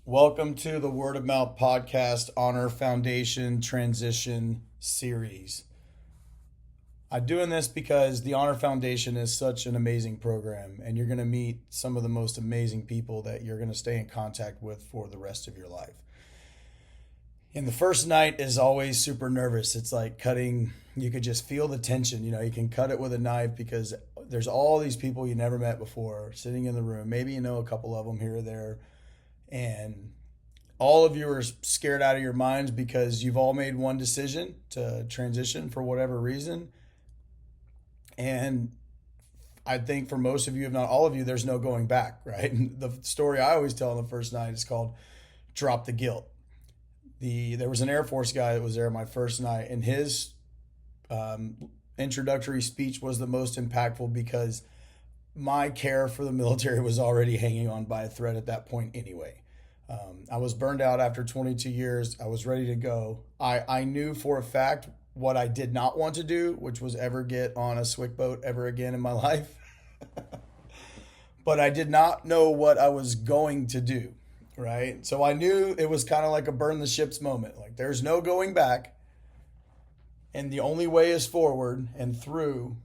Welcome to the Word of Mouth Podcast Honor Foundation Transition Series. I'm doing this because the Honor Foundation is such an amazing program, and you're going to meet some of the most amazing people that you're going to stay in contact with for the rest of your life. And the first night is always super nervous. It's like cutting, you could just feel the tension. You can cut it with a knife because there's all these people you never met before sitting in the room. Maybe you know a couple of them here or there. And all of you are scared out of your minds because you've all made one decision to transition for whatever reason. And I think for most of you, if not all of you, there's no going back, right? And the story I always tell on the first night is called Drop the Guilt. There was an Air Force guy that was there my first night, and his introductory speech was the most impactful because my care for the military was already hanging on by a thread at that point anyway. I was burned out after 22 years. I was ready to go. I knew for a fact what I did not want to do, which was ever get on a SWIC boat ever again in my life. But I did not know what I was going to do, right? So I knew it was kind of like a burn the ships moment. Like there's no going back, and the only way is forward and through.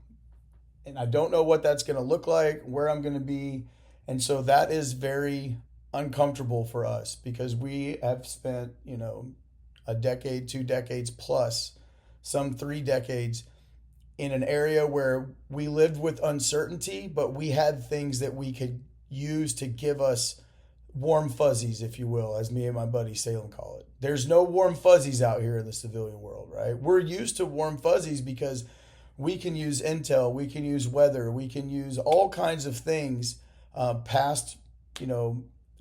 And I don't know what that's going to look like, where I'm going to be. And so that is very uncomfortable for us because we have spent, a decade, 2 decades plus, some 3 decades in an area where we lived with uncertainty, but we had things that we could use to give us warm fuzzies, if you will, as me and my buddy Salem call it. There's no warm fuzzies out here in the civilian world, right? We're used to warm fuzzies because we can use intel, we can use weather, we can use all kinds of things, past,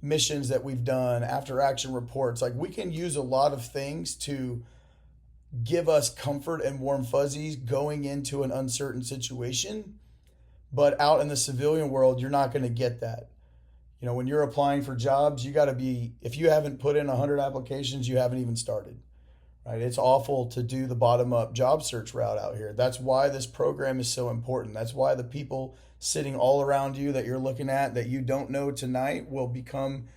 missions that we've done, after action reports. Like we can use a lot of things to give us comfort and warm fuzzies going into an uncertain situation. But out in the civilian world, you're not going to get that. When you're applying for jobs, you got to be, if you haven't put in 100 applications, you haven't even started. Right? It's awful to do the bottom-up job search route out here. That's why this program is so important. That's why the people sitting all around you that you're looking at that you don't know tonight will become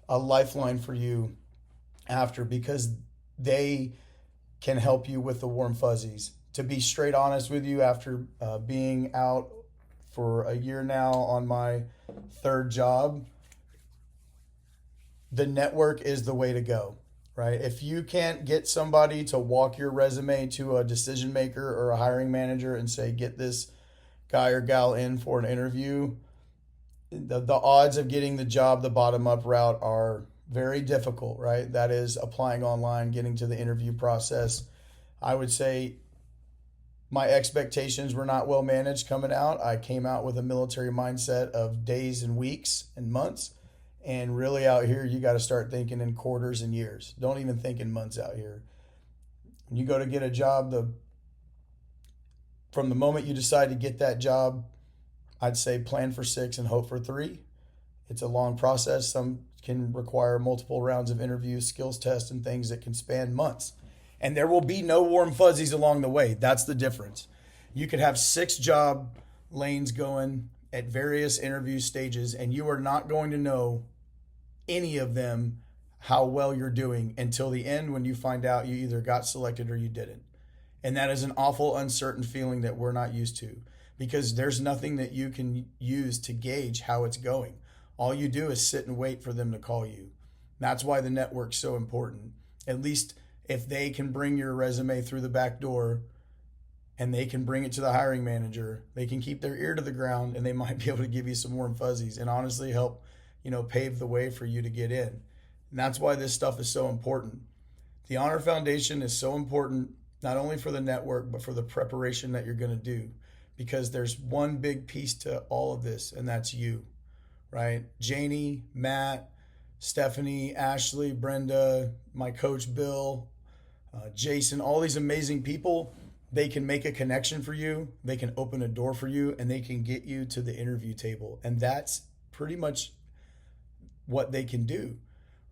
a lifeline for you after, because they can help you with the warm fuzzies. To be straight honest with you, after being out for a year now on my 3rd job, the network is the way to go. Right? If you can't get somebody to walk your resume to a decision maker or a hiring manager and say, get this guy or gal in for an interview, the odds of getting the job the bottom up route are very difficult, right? That is applying online, getting to the interview process. I would say my expectations were not well managed coming out. I came out with a military mindset of days and weeks and months. And really out here, you got to start thinking in quarters and years. Don't even think in months out here. When you go to get a job, from the moment you decide to get that job, I'd say plan for 6 and hope for 3. It's a long process. Some can require multiple rounds of interviews, skills tests, and things that can span months. And there will be no warm fuzzies along the way. That's the difference. You could have 6 job lanes going at various interview stages, and you are not going to know any of them how well you're doing until the end, when you find out you either got selected or you didn't. And that is an awful uncertain feeling that we're not used to, because there's nothing that you can use to gauge how it's going. All you do is sit and wait for them to call you. That's why the network's so important. At least if they can bring your resume through the back door and they can bring it to the hiring manager, they can keep their ear to the ground and they might be able to give you some warm fuzzies and honestly help pave the way for you to get in. And that's why this stuff is so important. The Honor Foundation is so important, not only for the network, but for the preparation that you're going to do, because there's one big piece to all of this, and that's you, right? Janie, Matt, Stephanie, Ashley, Brenda, my coach, Bill, Jason, all these amazing people, they can make a connection for you. They can open a door for you, and they can get you to the interview table. And that's pretty much what they can do,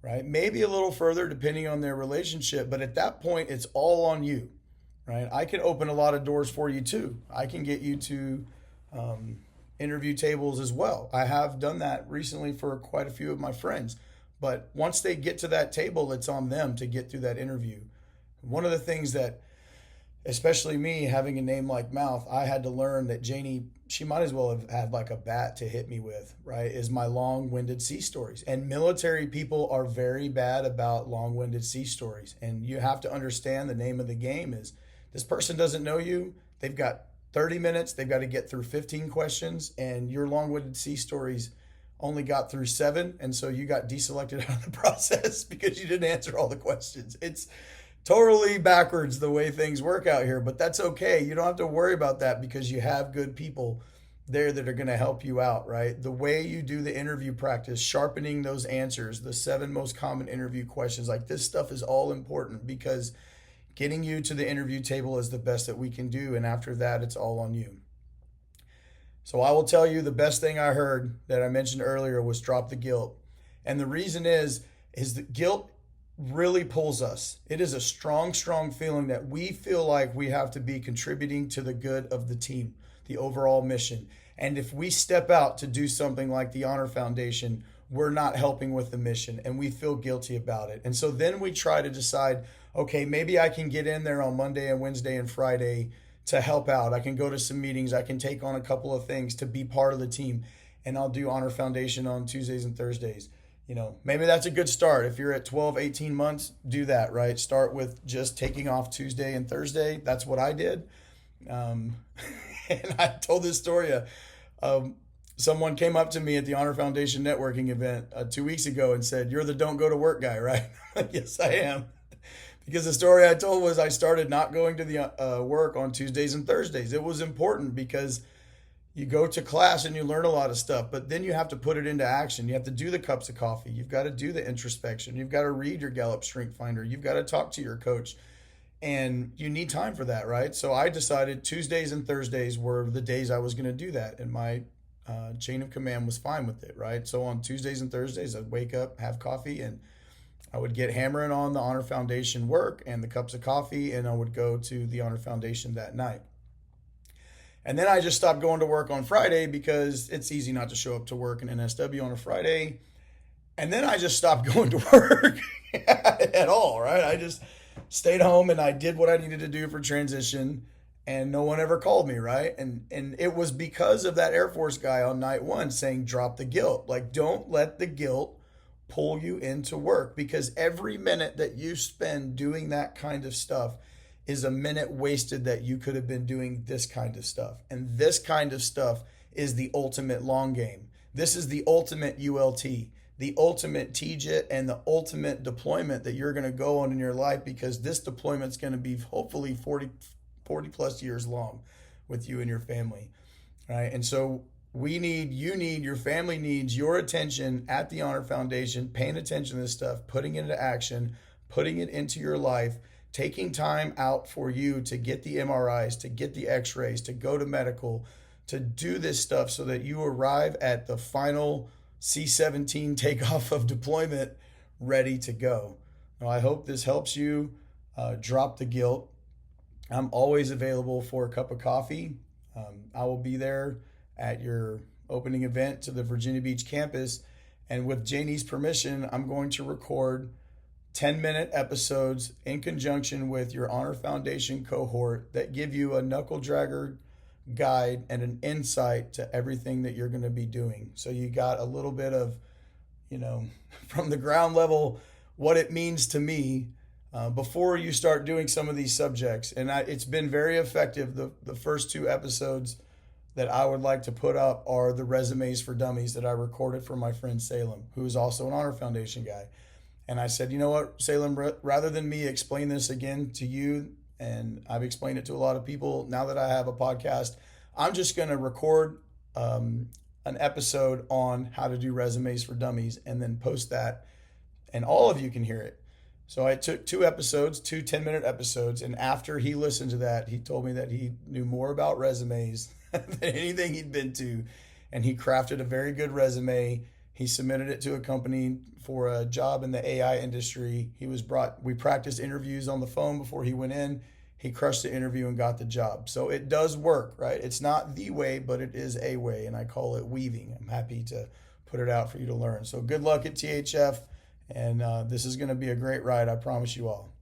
right? Maybe a little further depending on their relationship, but at that point, it's all on you, right? I can open a lot of doors for you too. I can get you to interview tables as well. I have done that recently for quite a few of my friends, But once they get to that table, it's on them to get through that interview. One of the things that, especially me having a name like Mouth, I had to learn that Janie, she might as well have had like a bat to hit me with, right? Is my long-winded sea stories. And military people are very bad about long-winded sea stories. And you have to understand the name of the game is this person doesn't know you. They've got 30 minutes. They've got to get through 15 questions, and your long-winded sea stories only got through 7. And so you got deselected out of the process because you didn't answer all the questions. It's totally backwards the way things work out here, but that's okay. You don't have to worry about that because you have good people there that are going to help you out, right? The way you do the interview practice, sharpening those answers, the 7 most common interview questions, like this stuff is all important because getting you to the interview table is the best that we can do. And after that, it's all on you. So I will tell you the best thing I heard that I mentioned earlier was drop the guilt. And the reason is that guilt really pulls us. It is a strong, strong feeling that we feel like we have to be contributing to the good of the team, the overall mission. And if we step out to do something like the Honor Foundation, we're not helping with the mission and we feel guilty about it. And so then we try to decide, okay, maybe I can get in there on Monday and Wednesday and Friday to help out. I can go to some meetings. I can take on a couple of things to be part of the team. And I'll do Honor Foundation on Tuesdays and Thursdays. You know, maybe that's a good start. If you're at 12, 18 months, do that, right? Start with just taking off Tuesday and Thursday. That's what I did. And I told this story. Someone came up to me at the Honor Foundation networking event 2 weeks ago and said, "You're the don't go to work guy, right?" Yes, I am. Because the story I told was I started not going to the work on Tuesdays and Thursdays. It was important because you go to class and you learn a lot of stuff, but then you have to put it into action. You have to do the cups of coffee. You've got to do the introspection. You've got to read your Gallup Strength Finder. You've got to talk to your coach. And you need time for that, right? So I decided Tuesdays and Thursdays were the days I was going to do that. And my chain of command was fine with it, right? So on Tuesdays and Thursdays, I'd wake up, have coffee, and I would get hammering on the Honor Foundation work and the cups of coffee, and I would go to the Honor Foundation that night. And then I just stopped going to work on Friday because it's easy not to show up to work in NSW on a Friday. And then I just stopped going to work at all, right? I just stayed home and I did what I needed to do for transition, and no one ever called me, right? And it was because of that Air Force guy on night 1 saying, drop the guilt. Like, don't let the guilt pull you into work, because every minute that you spend doing that kind of stuff is a minute wasted that you could have been doing this kind of stuff. And this kind of stuff is the ultimate long game. This is the ultimate ULT, the ultimate TJIT, and the ultimate deployment that you're going to go on in your life, because this deployment's going to be hopefully 40 plus years long with you and your family, right? And so your family needs your attention at the Honor Foundation, paying attention to this stuff, putting it into action, putting it into your life, taking time out for you to get the MRIs, to get the x-rays, to go to medical, to do this stuff so that you arrive at the final C-17 takeoff of deployment ready to go. Now, I hope this helps you drop the guilt. I'm always available for a cup of coffee. I will be there at your opening event to the Virginia Beach campus. And with Janie's permission, I'm going to record 10-minute episodes in conjunction with your Honor Foundation cohort that give you a knuckle dragger guide and an insight to everything that you're going to be doing. So you got a little bit of, from the ground level, what it means to me before you start doing some of these subjects. And it's been very effective. The first 2 episodes that I would like to put up are the resumes for dummies that I recorded for my friend Salem, who is also an Honor Foundation guy. And I said, you know what, Salem, rather than me explain this again to you, and I've explained it to a lot of people, now that I have a podcast, I'm just going to record an episode on how to do resumes for dummies and then post that, and all of you can hear it. So I took 2 episodes, 2 10-minute episodes, and after he listened to that, he told me that he knew more about resumes than anything he'd been to, and he crafted a very good resume. He submitted it to a company for a job in the AI industry. We practiced interviews on the phone before he went in. He crushed the interview and got the job. So it does work, right? It's not the way, but it is a way, and I call it weaving. I'm happy to put it out for you to learn. So good luck at THF, And this is going to be a great ride, I promise you all.